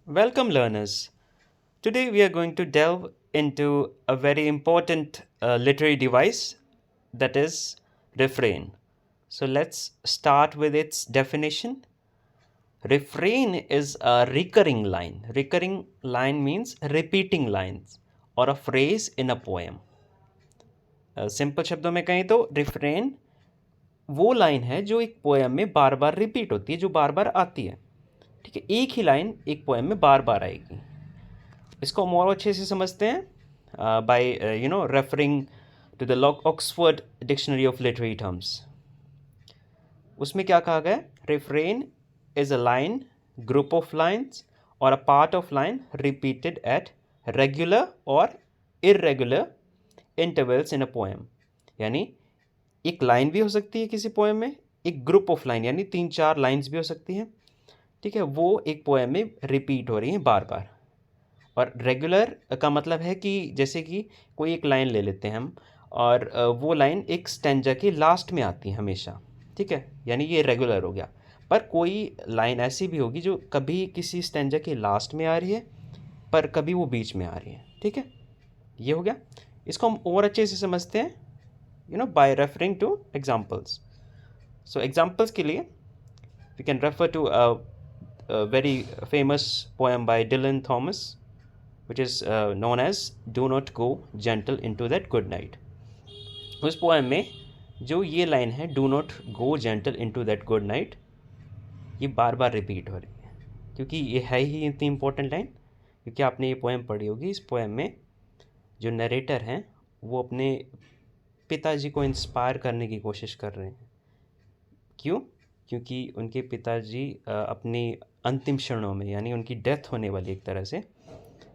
Welcome, learners. Today we are going to delve into a very important literary device that is refrain. So let's start with its definition. Refrain is a recurring line. Recurring line means repeating lines or a phrase in a poem. Simple शब्दों में कहें तो refrain वो line है जो एक poem में बार बार repeat होती है, जो बार बार आती है। ठीक है, एक ही लाइन एक पोएम में बार बार आएगी। इसको हम और अच्छे से समझते हैं by referring to the Oxford dictionary of literary terms. उसमें क्या कहा गया? Refrain is a line, group of lines or a part of line repeated at regular or irregular intervals in a poem. यानी एक लाइन भी हो सकती है किसी पोएम में, एक ग्रुप ऑफ लाइन यानी 3-4 लाइन्स भी हो सकती हैं। ठीक है, वो एक पोएम में रिपीट हो रही हैं बार बार। और रेगुलर का मतलब है कि जैसे कि कोई एक लाइन ले लेते हैं हम, और वो लाइन एक स्टैंजा के लास्ट में आती है हमेशा। ठीक है, यानी ये रेगुलर हो गया। पर कोई लाइन ऐसी भी होगी जो कभी किसी स्टैंजा के लास्ट में आ रही है, पर कभी वो बीच में आ रही है। ठीक है, ये हो गया। इसको हम और अच्छे से समझते हैं by referring to examples. So examples के लिए we can refer to a very famous poem by Dylan Thomas which is known as Do Not Go Gentle Into That Good Night। उस पोएम में जो ये लाइन है do not go gentle into that good night, ये बार बार repeat हो रही है क्योंकि ये है ही इतनी इंपॉर्टेंट लाइन। क्योंकि आपने ये पोएम पढ़ी होगी, इस पोएम में जो नरेटर हैं वो अपने पिताजी को इंस्पायर करने की कोशिश कर रहे हैं। क्यों? क्योंकि उनके पिताजी अपनी अंतिम क्षणों में, यानी उनकी डेथ होने वाली एक तरह से,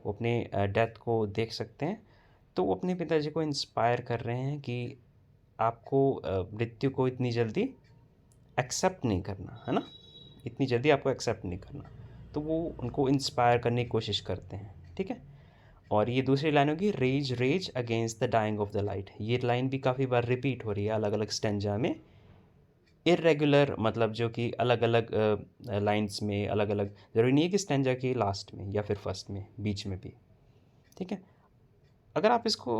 वो अपने डेथ को देख सकते हैं। तो वो अपने पिताजी को इंस्पायर कर रहे हैं कि आपको मृत्यु को इतनी जल्दी एक्सेप्ट नहीं करना है ना, इतनी जल्दी आपको एक्सेप्ट नहीं करना। तो वो उनको इंस्पायर करने की कोशिश करते हैं। ठीक है, और ये दूसरी लाइन होगी rage rage against the dying of the light. ये लाइन भी काफ़ी बार रिपीट हो रही है अलग अलग स्टेंजा में। इरेगुलर मतलब जो कि अलग अलग लाइंस में, अलग अलग, ज़रूरी नहीं है कि स्टेंजा के लास्ट में या फिर फर्स्ट में, बीच में भी। ठीक है, अगर आप इसको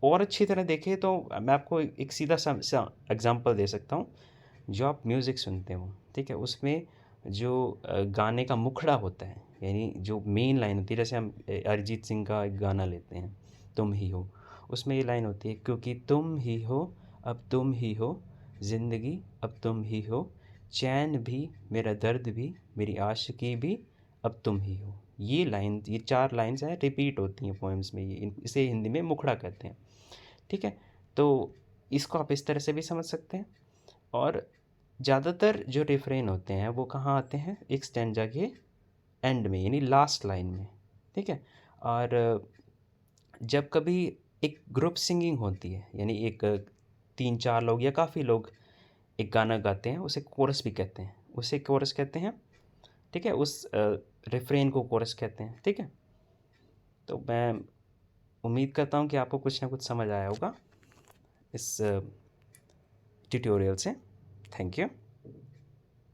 और अच्छी तरह देखें तो मैं आपको एक सीधा सा एग्जांपल दे सकता हूँ। जो आप म्यूज़िक सुनते हो, ठीक है, उसमें जो गाने का मुखड़ा होता है, यानी जो मेन लाइन होती है, जैसे हम अरिजीत सिंह का एक गाना लेते हैं तुम ही हो, उसमें ये लाइन होती है क्योंकि तुम ही हो, अब तुम ही हो, ज़िंदगी अब तुम ही हो, चैन भी मेरा दर्द भी मेरी आशिकी भी अब तुम ही हो। ये लाइन, ये 4 लाइन्स हैं, रिपीट होती हैं पोएम्स में। ये इसे हिंदी में मुखड़ा कहते हैं। ठीक है, तो इसको आप इस तरह से भी समझ सकते हैं। और ज़्यादातर जो रिफ्रेन होते हैं वो कहाँ आते हैं? एक स्टैंजा के एंड में, यानी लास्ट लाइन में। ठीक है, और जब कभी एक ग्रुप सिंगिंग होती है, यानी एक 3-4 लोग या काफ़ी लोग एक गाना गाते हैं, उसे कोरस भी कहते हैं, उसे कोरस कहते हैं। ठीक है, उस रिफ्रेन को कोरस कहते हैं। ठीक है, तो मैं उम्मीद करता हूँ कि आपको कुछ ना कुछ समझ आया होगा इस ट्यूटोरियल से। Thank you.